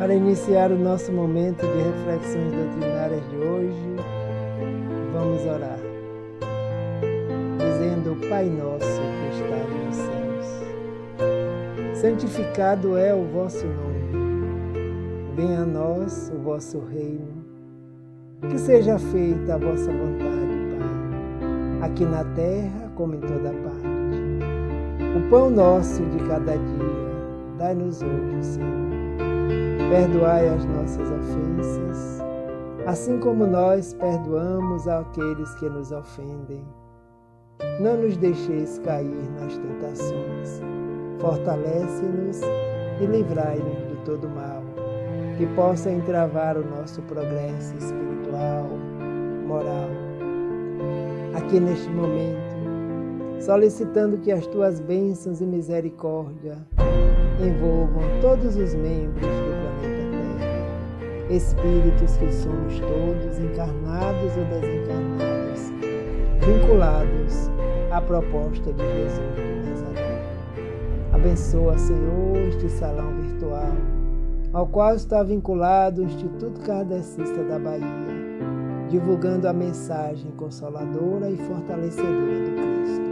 Para iniciar o nosso momento de reflexões doutrinárias de hoje, vamos orar, dizendo: Pai nosso que estás nos céus, santificado é o vosso nome, venha a nós o vosso reino, que seja feita a vossa vontade, Pai, aqui na terra como em toda parte. O pão nosso de cada dia, dai-nos hoje, Senhor. Perdoai as nossas ofensas, assim como nós perdoamos àqueles que nos ofendem. Não nos deixeis cair nas tentações. Fortalece-nos e livrai-nos de todo mal, que possa entravar o nosso progresso espiritual, moral. Aqui neste momento, solicitando que as tuas bênçãos e misericórdia envolvam todos os membros do planeta Terra, espíritos que somos todos, encarnados ou desencarnados, vinculados à proposta de Jesus de Nazaré. Abençoa, Senhor, este salão virtual, ao qual está vinculado o Instituto Kardecista da Bahia, divulgando a mensagem consoladora e fortalecedora do Cristo.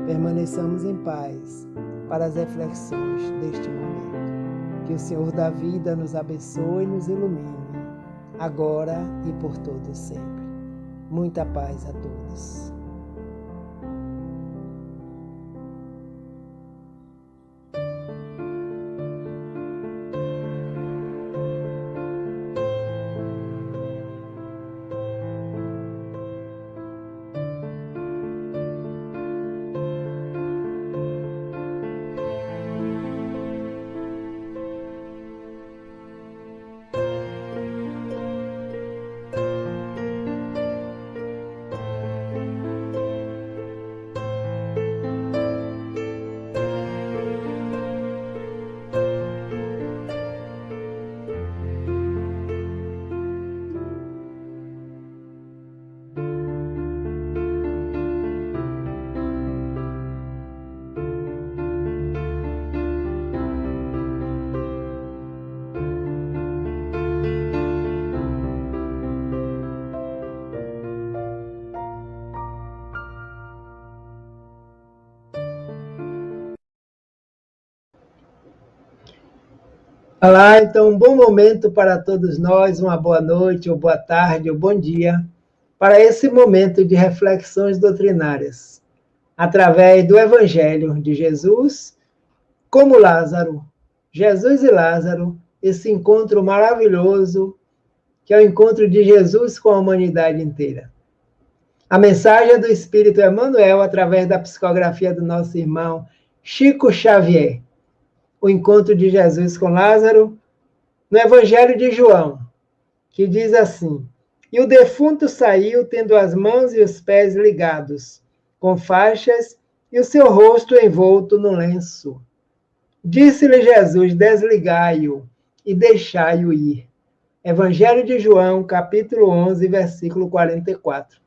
Permaneçamos em paz para as reflexões deste momento. Que o Senhor da vida nos abençoe e nos ilumine, agora e por todo sempre. Muita paz a todos. Olá, então um bom momento para todos nós, uma boa noite, ou boa tarde, ou bom dia, para esse momento de reflexões doutrinárias, através do Evangelho de Jesus, como Lázaro, Jesus e Lázaro, esse encontro maravilhoso, que é o encontro de Jesus com a humanidade inteira. A mensagem do Espírito Emmanuel, através da psicografia do nosso irmão Chico Xavier, o encontro de Jesus com Lázaro, no Evangelho de João, que diz assim: E o defunto saiu, tendo as mãos e os pés ligados, com faixas, e o seu rosto envolto no lenço. Disse-lhe Jesus: Desligai-o e deixai-o ir. Evangelho de João, capítulo 11, versículo 44.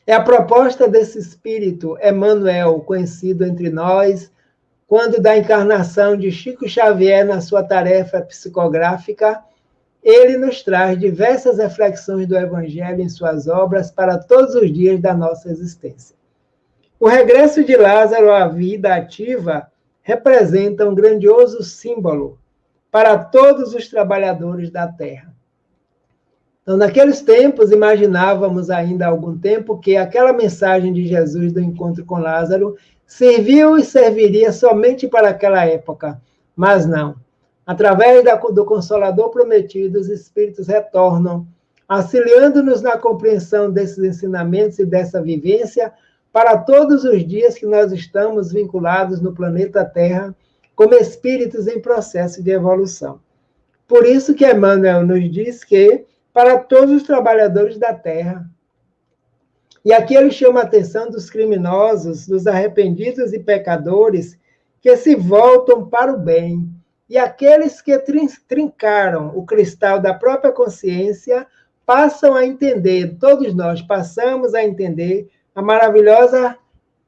É a proposta desse Espírito Emmanuel, conhecido entre nós, quando da encarnação de Chico Xavier na sua tarefa psicográfica, ele nos traz diversas reflexões do Evangelho em suas obras para todos os dias da nossa existência. O regresso de Lázaro à vida ativa representa um grandioso símbolo para todos os trabalhadores da terra. Então, naqueles tempos, imaginávamos ainda há algum tempo que aquela mensagem de Jesus do encontro com Lázaro serviu e serviria somente para aquela época, mas não. Através do Consolador prometido, os Espíritos retornam, auxiliando-nos na compreensão desses ensinamentos e dessa vivência para todos os dias que nós estamos vinculados no planeta Terra como espíritos em processo de evolução. Por isso que Emmanuel nos diz que, para todos os trabalhadores da Terra, e aqui ele chama a atenção dos criminosos, dos arrependidos e pecadores que se voltam para o bem, e aqueles que trincaram o cristal da própria consciência passam a entender, todos nós passamos a entender a maravilhosa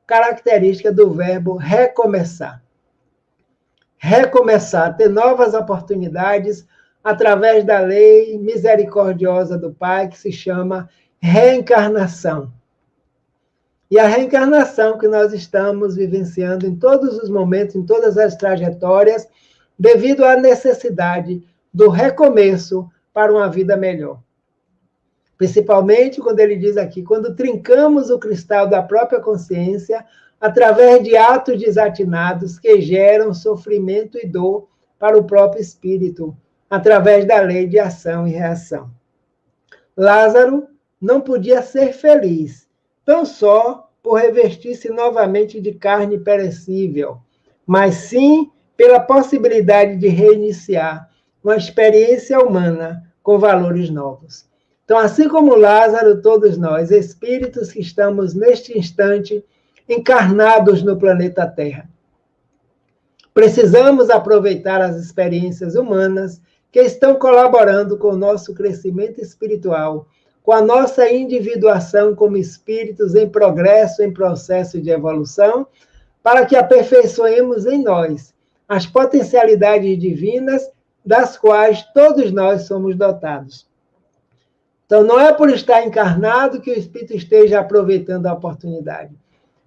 característica do verbo recomeçar. recomeçar, ter novas oportunidades através da lei misericordiosa do Pai, que se chama reencarnação. E a reencarnação que nós estamos vivenciando em todos os momentos, em todas as trajetórias, devido à necessidade do recomeço para uma vida melhor. Principalmente quando ele diz aqui, quando trincamos o cristal da própria consciência através de atos desatinados que geram sofrimento e dor para o próprio espírito, através da lei de ação e reação. Lázaro não podia ser feliz, tão só por revestir-se novamente de carne perecível, mas sim pela possibilidade de reiniciar uma experiência humana com valores novos. Então, assim como Lázaro, todos nós, espíritos que estamos neste instante encarnados no planeta Terra, precisamos aproveitar as experiências humanas que estão colaborando com o nosso crescimento espiritual, com a nossa individuação como espíritos em progresso, em processo de evolução, para que aperfeiçoemos em nós as potencialidades divinas das quais todos nós somos dotados. Então, não é por estar encarnado que o espírito esteja aproveitando a oportunidade,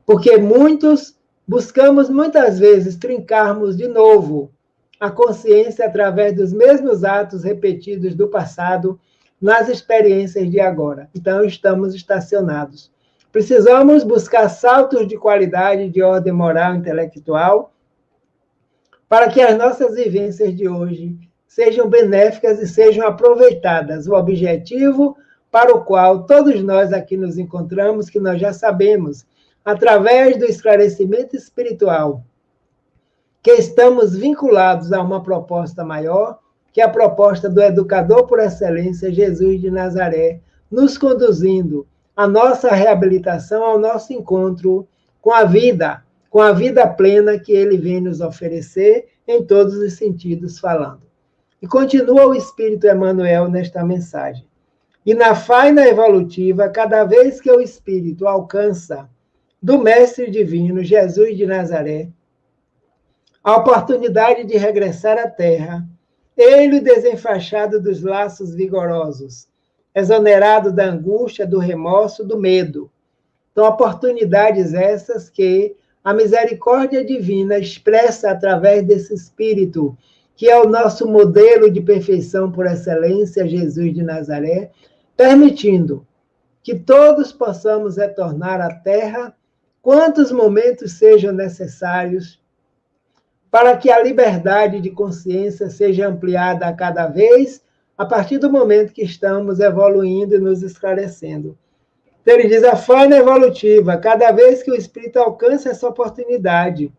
porque muitos buscamos muitas vezes trincarmos de novo a consciência através dos mesmos atos repetidos do passado nas experiências de agora. Então, estamos estacionados. Precisamos buscar saltos de qualidade de ordem moral e intelectual para que as nossas vivências de hoje sejam benéficas e sejam aproveitadas. O objetivo para o qual todos nós aqui nos encontramos, que nós já sabemos, através do esclarecimento espiritual, que estamos vinculados a uma proposta maior, que é a proposta do educador por excelência, Jesus de Nazaré, nos conduzindo à nossa reabilitação, ao nosso encontro com a vida plena que ele vem nos oferecer em todos os sentidos falando. E continua o Espírito Emmanuel nesta mensagem. E na faina evolutiva, cada vez que o Espírito alcança do Mestre Divino, Jesus de Nazaré, a oportunidade de regressar à Terra, ele desenfaixado dos laços vigorosos, exonerado da angústia, do remorso, do medo. Então, oportunidades essas que a misericórdia divina expressa através desse Espírito, que é o nosso modelo de perfeição por excelência, Jesus de Nazaré, permitindo que todos possamos retornar à Terra quantos momentos sejam necessários para que a liberdade de consciência seja ampliada a cada vez, a partir do momento que estamos evoluindo e nos esclarecendo. Então, ele diz a faina evolutiva, cada vez que o espírito alcança essa oportunidade,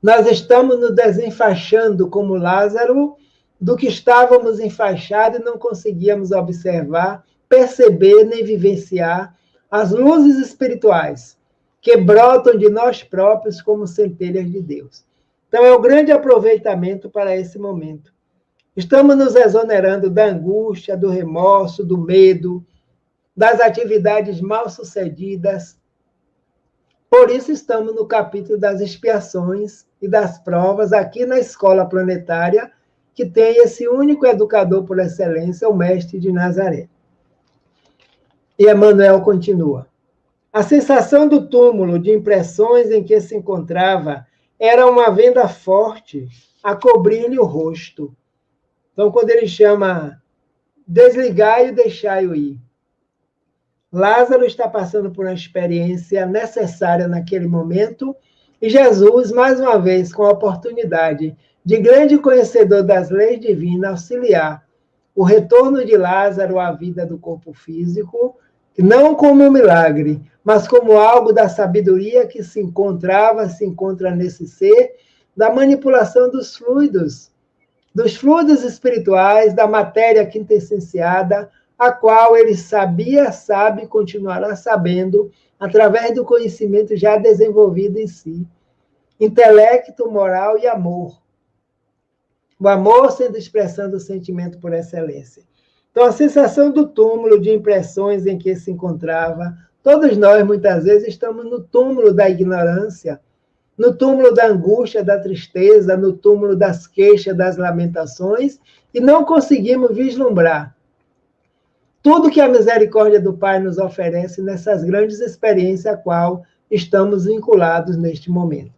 nós estamos nos desenfaixando como Lázaro, do que estávamos enfaixados e não conseguíamos observar, perceber nem vivenciar as luzes espirituais que brotam de nós próprios como centelhas de Deus. Então, é o grande aproveitamento para esse momento. Estamos nos exonerando da angústia, do remorso, do medo, das atividades mal sucedidas. Por isso, estamos no capítulo das expiações e das provas, aqui na Escola Planetária, que tem esse único educador por excelência, o Mestre de Nazaré. E Emmanuel continua. A sensação do túmulo de impressões em que se encontrava era uma venda forte a cobrir-lhe o rosto. Então, quando ele chama desligai e deixai-o ir, Lázaro está passando por uma experiência necessária naquele momento, e Jesus, mais uma vez, com a oportunidade de grande conhecedor das leis divinas, auxiliar o retorno de Lázaro à vida do corpo físico, não como um milagre, mas como algo da sabedoria que se encontra nesse ser, da manipulação dos fluidos espirituais, da matéria quintessenciada, a qual ele sabia, sabe e continuará sabendo, através do conhecimento já desenvolvido em si. Intelecto, moral e amor. O amor sendo expressão do sentimento por excelência. Então, a sensação do túmulo de impressões em que se encontrava, todos nós, muitas vezes, estamos no túmulo da ignorância, no túmulo da angústia, da tristeza, no túmulo das queixas, das lamentações, e não conseguimos vislumbrar tudo que a misericórdia do Pai nos oferece nessas grandes experiências a qual estamos vinculados neste momento.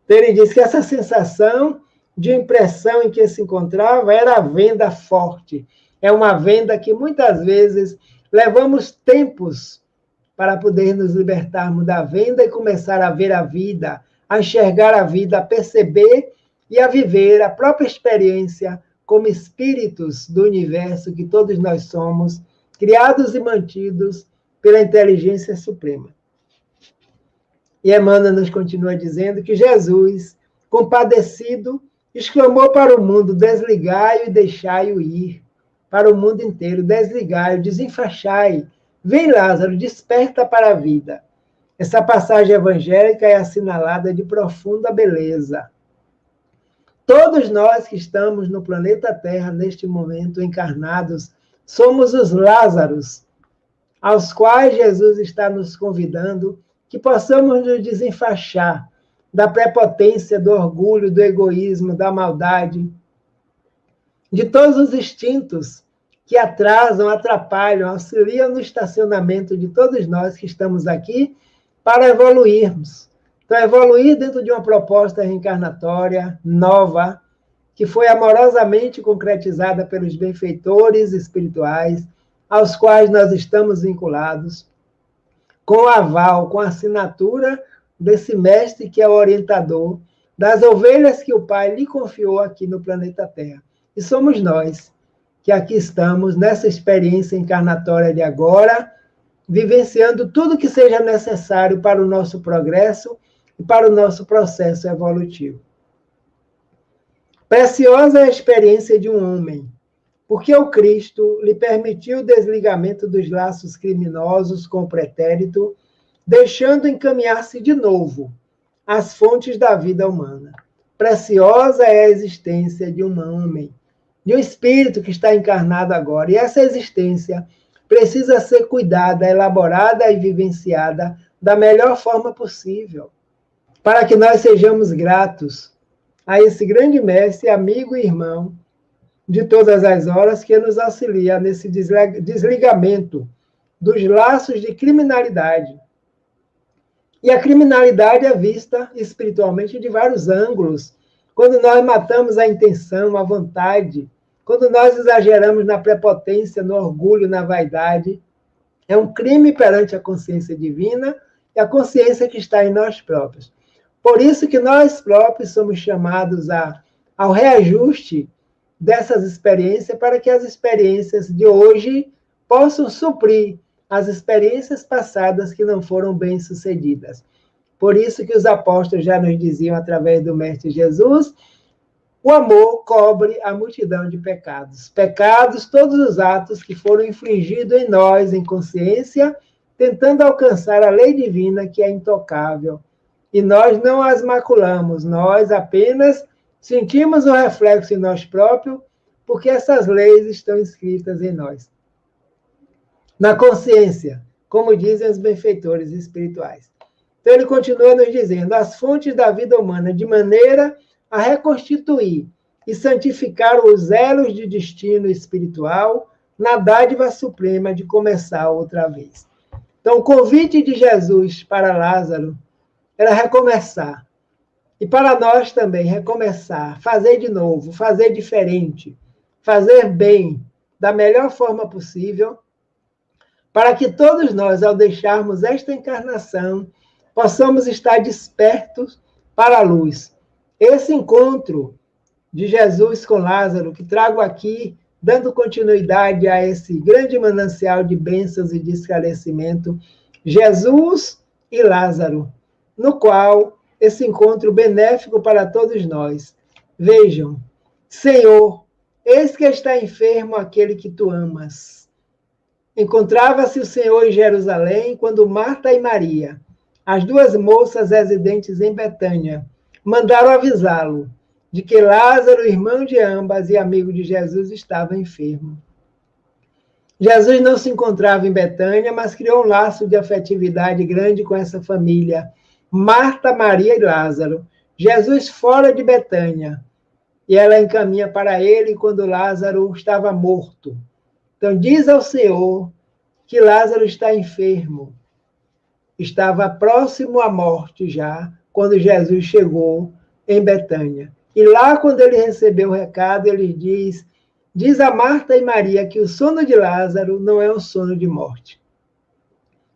Então, ele diz que essa sensação de impressão em que se encontrava era a venda forte. É uma venda que muitas vezes levamos tempos para poder nos libertarmos da venda e começar a ver a vida, a enxergar a vida, a perceber e a viver a própria experiência como espíritos do universo que todos nós somos, criados e mantidos pela inteligência suprema. E Emmanuel nos continua dizendo que Jesus, compadecido, exclamou para o mundo: desligai-o e deixai-o ir. Para o mundo inteiro, desligai-o, desenfaixai. Vem, Lázaro, desperta para a vida. Essa passagem evangélica é assinalada de profunda beleza. Todos nós que estamos no planeta Terra, neste momento, encarnados, somos os Lázaros, aos quais Jesus está nos convidando que possamos nos desenfaixar da prepotência, do orgulho, do egoísmo, da maldade, de todos os instintos que atrasam, atrapalham, auxiliam no estacionamento de todos nós que estamos aqui para evoluirmos. Então, evoluir dentro de uma proposta reencarnatória nova, que foi amorosamente concretizada pelos benfeitores espirituais, aos quais nós estamos vinculados, com o aval, com a assinatura desse mestre que é o orientador das ovelhas que o Pai lhe confiou aqui no planeta Terra. E somos nós que aqui estamos nessa experiência encarnatória de agora, vivenciando tudo que seja necessário para o nosso progresso e para o nosso processo evolutivo. Preciosa é a experiência de um homem, porque o Cristo lhe permitiu o desligamento dos laços criminosos com o pretérito, deixando encaminhar-se de novo às fontes da vida humana. Preciosa é a existência de um homem, de um espírito que está encarnado agora. E essa existência precisa ser cuidada, elaborada e vivenciada da melhor forma possível, para que nós sejamos gratos a esse grande mestre, amigo e irmão de todas as horas, que nos auxilia nesse desligamento dos laços de criminalidade. E a criminalidade é vista espiritualmente de vários ângulos. Quando nós matamos a intenção, a vontade, quando nós exageramos na prepotência, no orgulho, na vaidade, é um crime perante a consciência divina e a consciência que está em nós próprios. Por isso que nós próprios somos chamados ao reajuste dessas experiências, para que as experiências de hoje possam suprir as experiências passadas que não foram bem-sucedidas. Por isso que os apóstolos já nos diziam, através do Mestre Jesus, o amor cobre a multidão de pecados. Pecados, todos os atos que foram infligidos em nós, em consciência, tentando alcançar a lei divina, que é intocável. E nós não as maculamos, nós apenas sentimos o reflexo em nós próprios, porque essas leis estão escritas em nós. Na consciência, como dizem os benfeitores espirituais. Então, ele continua nos dizendo: as fontes da vida humana, de maneira a reconstituir e santificar os elos de destino espiritual na dádiva suprema de começar outra vez. Então, o convite de Jesus para Lázaro era recomeçar. E para nós também, recomeçar, fazer de novo, fazer diferente, fazer bem, da melhor forma possível, para que todos nós, ao deixarmos esta encarnação, possamos estar despertos para a luz. Esse encontro de Jesus com Lázaro, que trago aqui, dando continuidade a esse grande manancial de bênçãos e de esclarecimento, Jesus e Lázaro, no qual esse encontro benéfico para todos nós. Vejam: Senhor, eis que está enfermo aquele que tu amas. Encontrava-se o Senhor em Jerusalém quando Marta e Maria, as duas moças residentes em Betânia, mandaram avisá-lo de que Lázaro, irmão de ambas e amigo de Jesus, estava enfermo. Jesus não se encontrava em Betânia, mas criou um laço de afetividade grande com essa família. Marta, Maria e Lázaro. Jesus fora de Betânia. E ela encaminha para ele quando Lázaro estava morto. Então, diz ao Senhor que Lázaro está enfermo. Estava próximo à morte já, quando Jesus chegou em Betânia. E lá, quando ele recebeu o recado, ele diz a Marta e Maria que o sono de Lázaro não é um sono de morte.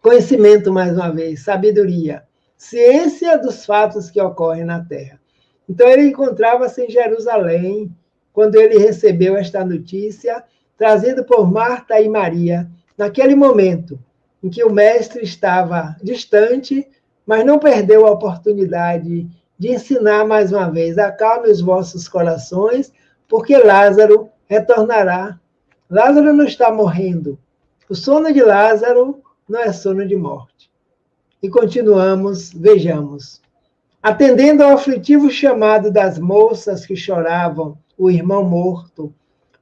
Conhecimento, mais uma vez, sabedoria, ciência dos fatos que ocorrem na Terra. Então, ele encontrava-se em Jerusalém, quando ele recebeu esta notícia, trazida por Marta e Maria, naquele momento em que o mestre estava distante, mas não perdeu a oportunidade de ensinar mais uma vez: acalme os vossos corações, porque Lázaro retornará. Lázaro não está morrendo. O sono de Lázaro não é sono de morte. E continuamos, vejamos. Atendendo ao aflitivo chamado das moças que choravam o irmão morto,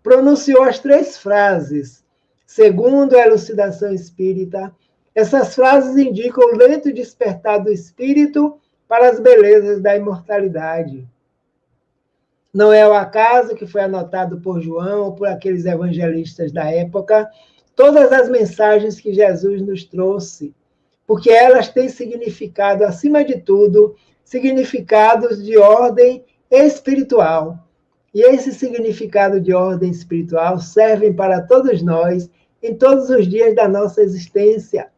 pronunciou as 3 frases. Segundo a elucidação espírita, essas frases indicam o lento despertar do espírito para as belezas da imortalidade. Não é o acaso que foi anotado por João ou por aqueles evangelistas da época todas as mensagens que Jesus nos trouxe, porque elas têm significado, acima de tudo, significados de ordem espiritual. E esse significado de ordem espiritual serve para todos nós em todos os dias da nossa existência,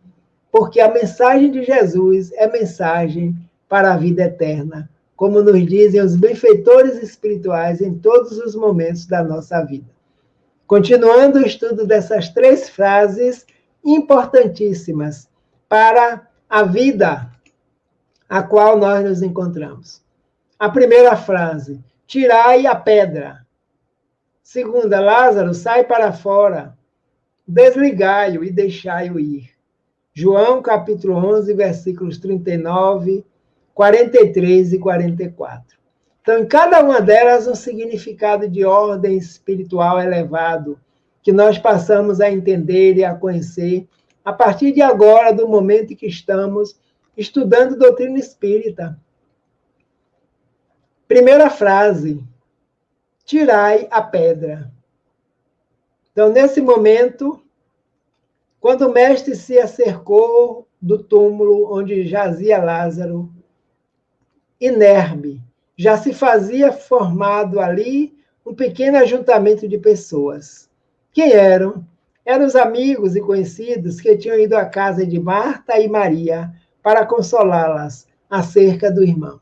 porque a mensagem de Jesus é mensagem para a vida eterna, como nos dizem os benfeitores espirituais em todos os momentos da nossa vida. Continuando o estudo dessas 3 frases importantíssimas para a vida a qual nós nos encontramos. A primeira frase: tirai a pedra. Segunda: Lázaro, sai para fora. Desligai-o e deixai-o ir. João, capítulo 11, versículos 39, 43 e 44. Então, em cada uma delas, um significado de ordem espiritual elevado, que nós passamos a entender e a conhecer a partir de agora, do momento em que estamos estudando doutrina espírita. Primeira frase: tirai a pedra. Então, nesse momento, quando o mestre se acercou do túmulo onde jazia Lázaro, inerme, já se fazia formado ali um pequeno ajuntamento de pessoas. Quem eram? Eram os amigos e conhecidos que tinham ido à casa de Marta e Maria para consolá-las acerca do irmão.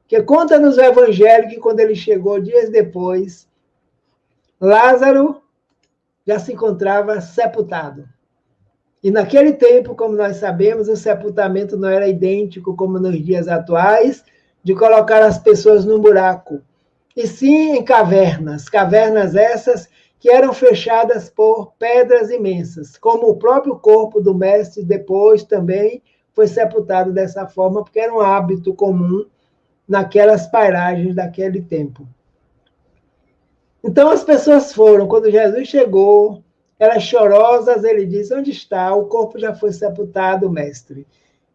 Que conta-nos o Evangelho que quando ele chegou dias depois, Lázaro já se encontrava sepultado. E naquele tempo, como nós sabemos, o sepultamento não era idêntico como nos dias atuais, de colocar as pessoas num buraco, e sim em cavernas, cavernas essas que eram fechadas por pedras imensas, como o próprio corpo do mestre depois também foi sepultado dessa forma, porque era um hábito comum naquelas paragens daquele tempo. Então as pessoas foram, quando Jesus chegou, elas chorosas, ele diz: onde está? O corpo já foi sepultado, mestre.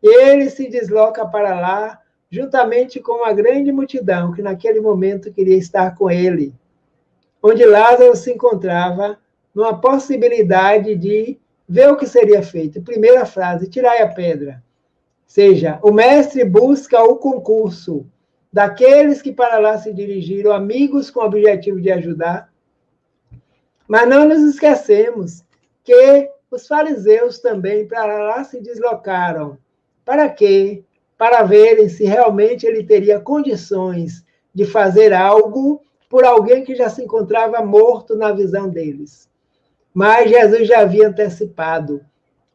E ele se desloca para lá, juntamente com uma grande multidão que naquele momento queria estar com ele, onde Lázaro se encontrava numa possibilidade de ver o que seria feito. Primeira frase: tirai a pedra. Ou seja, o mestre busca o concurso daqueles que para lá se dirigiram, amigos com o objetivo de ajudar. Mas não nos esquecemos que os fariseus também para lá se deslocaram. Para quê? Para verem se realmente ele teria condições de fazer algo por alguém que já se encontrava morto na visão deles. Mas Jesus já havia antecipado.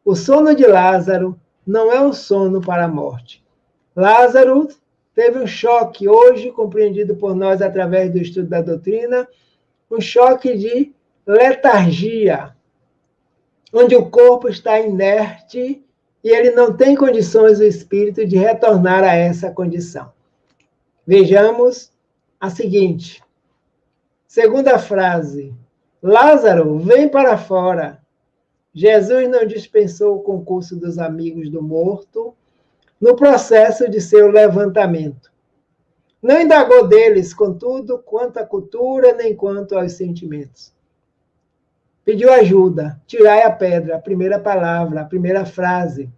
O sono de Lázaro não é um sono para a morte. Lázaro teve um choque, hoje compreendido por nós através do estudo da doutrina, um choque de letargia, onde o corpo está inerte e ele não tem condições, o espírito, de retornar a essa condição. Vejamos a seguinte. Segunda frase: Lázaro, vem para fora. Jesus não dispensou o concurso dos amigos do morto, no processo de seu levantamento. Não indagou deles, contudo, quanto à cultura, nem quanto aos sentimentos. Pediu ajuda, tirai a pedra, a primeira palavra, a primeira frase.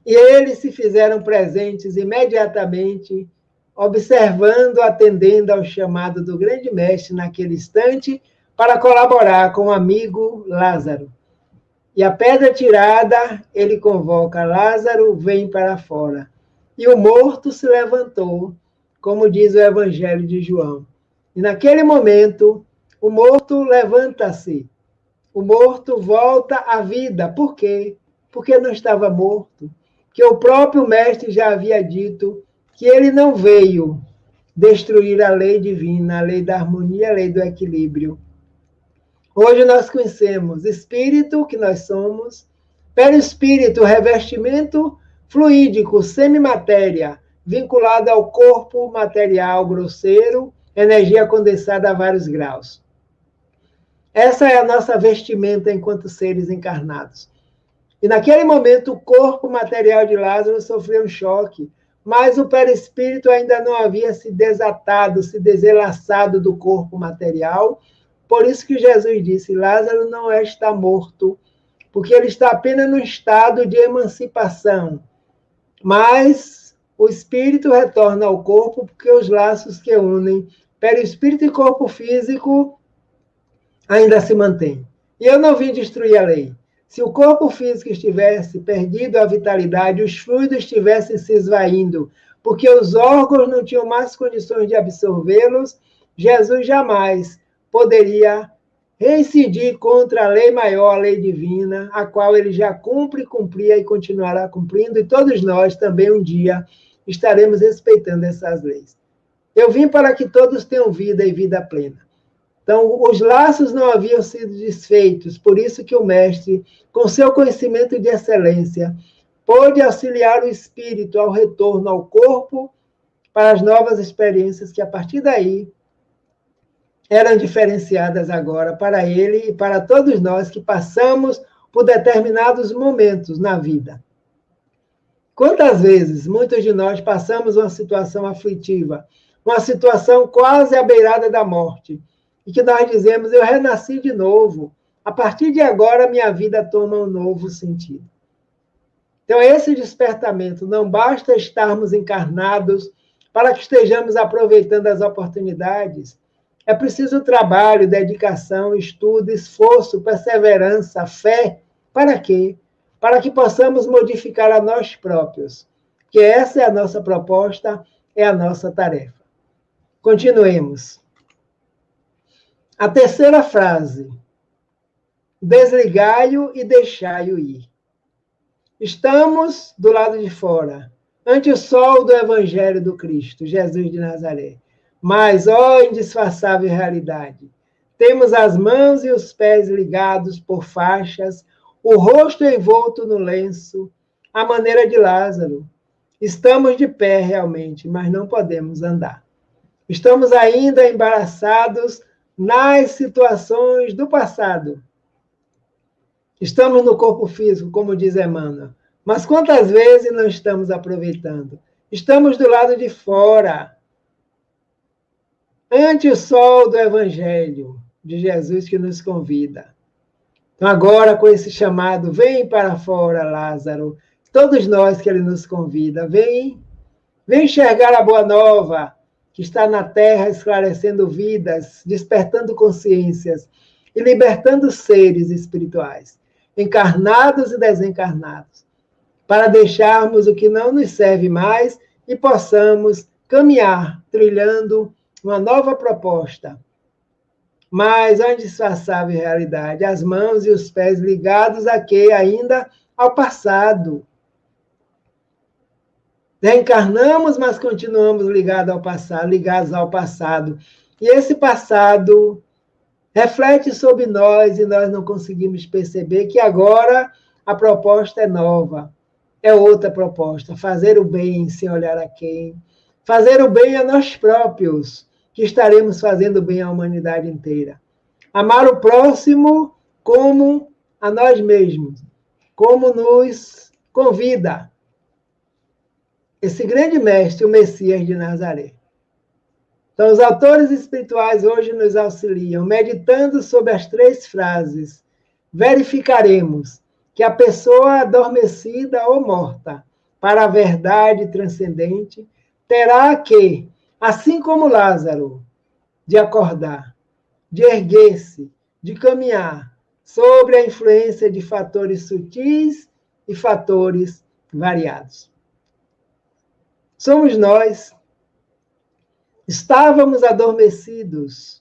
E eles se fizeram presentes imediatamente, observando, atendendo ao chamado do grande mestre naquele instante, para colaborar com o amigo Lázaro. E a pedra tirada, ele convoca Lázaro, vem para fora. E o morto se levantou, como diz o Evangelho de João. E naquele momento, o morto levanta-se. O morto volta à vida. Por quê? Porque não estava morto. Que o próprio mestre já havia dito que ele não veio destruir a lei divina, a lei da harmonia, a lei do equilíbrio. Hoje nós conhecemos espírito, que nós somos, perispírito, revestimento fluídico, semimatéria, vinculado ao corpo material grosseiro, energia condensada a vários graus. Essa é a nossa vestimenta enquanto seres encarnados. E naquele momento o corpo material de Lázaro sofreu um choque, mas o perispírito ainda não havia se desatado, se desenlaçado do corpo material. Por isso que Jesus disse, Lázaro não está morto, porque ele está apenas no estado de emancipação. Mas o espírito retorna ao corpo, porque os laços que unem perispírito e corpo físico ainda se mantêm. E eu não vim destruir a lei. Se o corpo físico estivesse perdido a vitalidade, os fluidos estivessem se esvaindo, porque os órgãos não tinham mais condições de absorvê-los, Jesus jamais poderia reincidir contra a lei maior, a lei divina, a qual ele já cumpre, cumpria e continuará cumprindo, e todos nós também um dia estaremos respeitando essas leis. Eu vim para que todos tenham vida e vida plena. Então, os laços não haviam sido desfeitos, por isso que o mestre, com seu conhecimento de excelência, pôde auxiliar o espírito ao retorno ao corpo para as novas experiências que, a partir daí, eram diferenciadas agora para ele e para todos nós que passamos por determinados momentos na vida. Quantas vezes muitos de nós passamos uma situação aflitiva, uma situação quase à beirada da morte, e que nós dizemos, eu renasci de novo, a partir de agora minha vida toma um novo sentido. Então, esse despertamento, não basta estarmos encarnados para que estejamos aproveitando as oportunidades. É preciso trabalho, dedicação, estudo, esforço, perseverança, fé. Para quê? Para que possamos modificar a nós próprios. Que essa é a nossa proposta, é a nossa tarefa. Continuemos. A terceira frase. Desligai-o e deixai-o ir. Estamos do lado de fora, ante o sol do Evangelho do Cristo, Jesus de Nazaré. Mas, ó indisfarçável realidade, temos as mãos e os pés ligados por faixas, o rosto envolto no lenço, à maneira de Lázaro. Estamos de pé realmente, mas não podemos andar. Estamos ainda embaraçados nas situações do passado. Estamos no corpo físico, como diz Emmanuel, mas quantas vezes não estamos aproveitando? Estamos do lado de fora, ante o sol do Evangelho de Jesus que nos convida. Então, agora, com esse chamado, vem para fora, Lázaro, todos nós que ele nos convida, vem enxergar a boa nova que está na terra esclarecendo vidas, despertando consciências e libertando seres espirituais, encarnados e desencarnados, para deixarmos o que não nos serve mais e possamos caminhar, trilhando uma nova proposta. Mas a indisfarçável realidade, as mãos e os pés ligados a quê? Ainda ao passado. Reencarnamos, mas continuamos ligados ao passado. E esse passado reflete sobre nós e nós não conseguimos perceber que agora a proposta é nova. É outra proposta, fazer o bem sem olhar a quem. Fazer o bem a nós próprios, que estaremos fazendo bem à humanidade inteira. Amar o próximo como a nós mesmos, como nos convida. esse grande mestre, o Messias de Nazaré. Então, os autores espirituais hoje nos auxiliam, meditando sobre as 3 frases. Verificaremos que a pessoa adormecida ou morta para a verdade transcendente terá que, assim como Lázaro, de acordar, de erguer-se, de caminhar sobre a influência de fatores sutis e fatores variados. Somos nós. Estávamos adormecidos,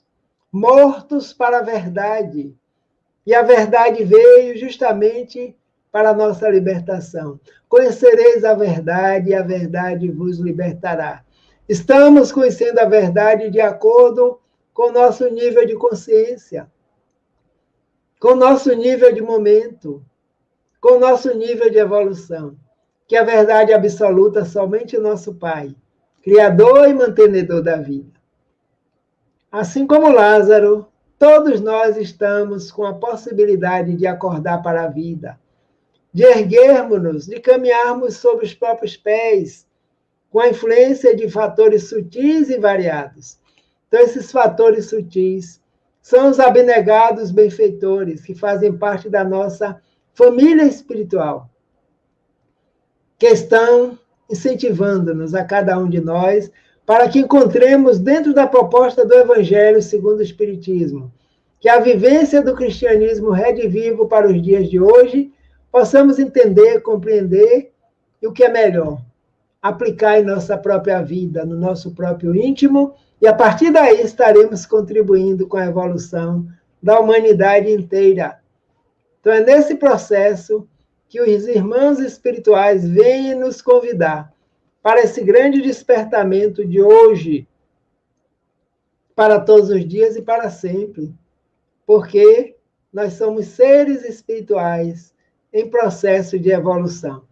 mortos para a verdade. E a verdade veio justamente para a nossa libertação. Conhecereis a verdade e a verdade vos libertará. Estamos conhecendo a verdade de acordo com o nosso nível de consciência, com o nosso nível de momento, com o nosso nível de evolução. Que a verdade absoluta somente o nosso Pai, Criador e mantenedor da vida. Assim como Lázaro, todos nós estamos com a possibilidade de acordar para a vida, de erguermos-nos, de caminharmos sobre os próprios pés, com a influência de fatores sutis e variados. Então, esses fatores sutis são os abnegados benfeitores, que fazem parte da nossa família espiritual, que estão incentivando-nos a cada um de nós para que encontremos dentro da proposta do Evangelho segundo o Espiritismo, que a vivência do cristianismo redivivo para os dias de hoje, possamos entender, compreender e o que é melhor, aplicar em nossa própria vida, no nosso próprio íntimo, e a partir daí estaremos contribuindo com a evolução da humanidade inteira. Então é nesse processo que os irmãos espirituais vêm nos convidar para esse grande despertamento de hoje, para todos os dias e para sempre, porque nós somos seres espirituais em processo de evolução.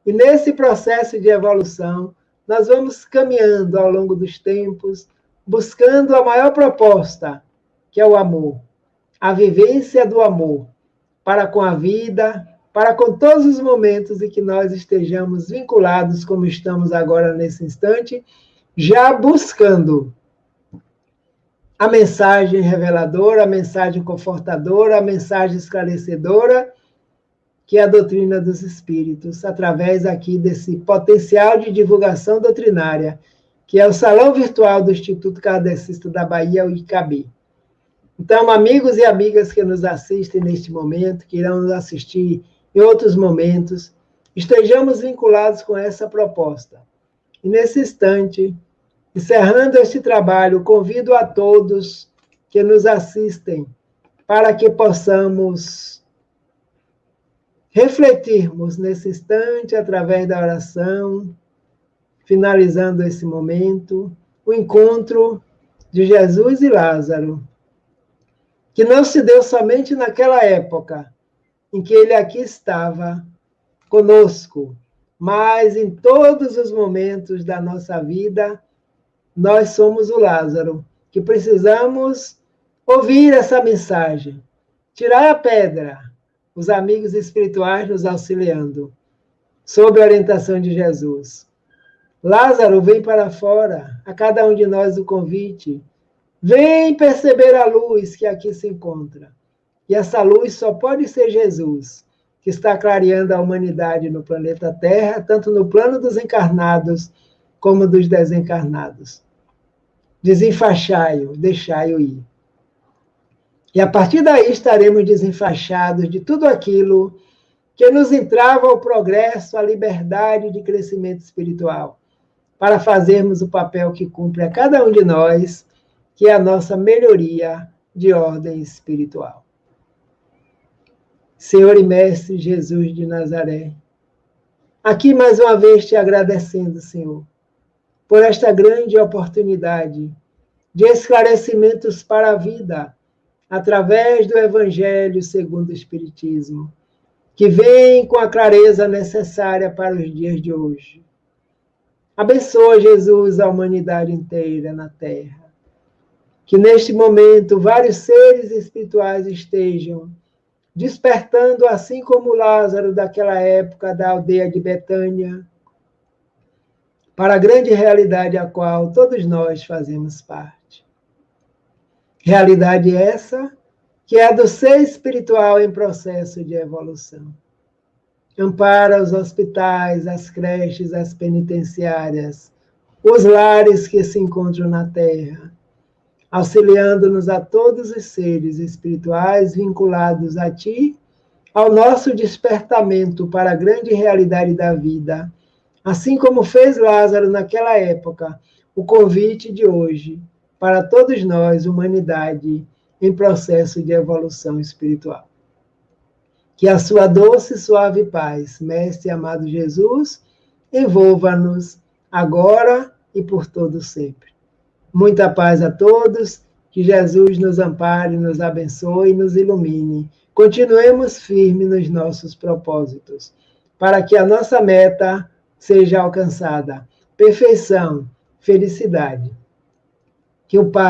E nesse processo de evolução, nós vamos caminhando ao longo dos tempos, buscando a maior proposta, que é o amor, a vivência do amor, para com a vida, para com todos os momentos em que nós estejamos vinculados, como estamos agora nesse instante, já buscando a mensagem reveladora, a mensagem confortadora, a mensagem esclarecedora, que é a doutrina dos espíritos, através aqui desse potencial de divulgação doutrinária, que é o Salão Virtual do Instituto Kardecista da Bahia, o ICABI. Então, amigos e amigas que nos assistem neste momento, que irão nos assistir em outros momentos, estejamos vinculados com essa proposta. E nesse instante, encerrando este trabalho, convido a todos que nos assistem para que possamos refletirmos nesse instante, através da oração, finalizando esse momento, o encontro de Jesus e Lázaro, que não se deu somente naquela época em que ele aqui estava conosco, mas em todos os momentos da nossa vida, nós somos o Lázaro, que precisamos ouvir essa mensagem, tirar a pedra, os amigos espirituais nos auxiliando, sob a orientação de Jesus. Lázaro, vem para fora, a cada um de nós o convite, vem perceber a luz que aqui se encontra. E essa luz só pode ser Jesus, que está clareando a humanidade no planeta Terra, tanto no plano dos encarnados como dos desencarnados. Desenfaixai-o, deixai-o ir. E a partir daí estaremos desenfaixados de tudo aquilo que nos entrava ao progresso, à liberdade de crescimento espiritual, para fazermos o papel que cumpre a cada um de nós, que é a nossa melhoria de ordem espiritual. Senhor e Mestre Jesus de Nazaré, aqui mais uma vez te agradecendo, Senhor, por esta grande oportunidade de esclarecimentos para a vida, através do Evangelho segundo o Espiritismo, que vem com a clareza necessária para os dias de hoje. Abençoa, Jesus, a humanidade inteira na Terra. Que neste momento vários seres espirituais estejam despertando, assim como Lázaro daquela época da aldeia de Betânia, para a grande realidade a qual todos nós fazemos parte. Realidade essa que é a do ser espiritual em processo de evolução. Ampara os hospitais, as creches, as penitenciárias, os lares que se encontram na Terra, auxiliando-nos a todos os seres espirituais vinculados a Ti, ao nosso despertamento para a grande realidade da vida, assim como fez Lázaro naquela época, o convite de hoje para todos nós, humanidade, em processo de evolução espiritual. Que a sua doce e suave paz, Mestre amado Jesus, envolva-nos agora e por todo sempre. Muita paz a todos, que Jesus nos ampare, nos abençoe e nos ilumine. Continuemos firmes nos nossos propósitos, para que a nossa meta seja alcançada. Perfeição, felicidade. Que o Pai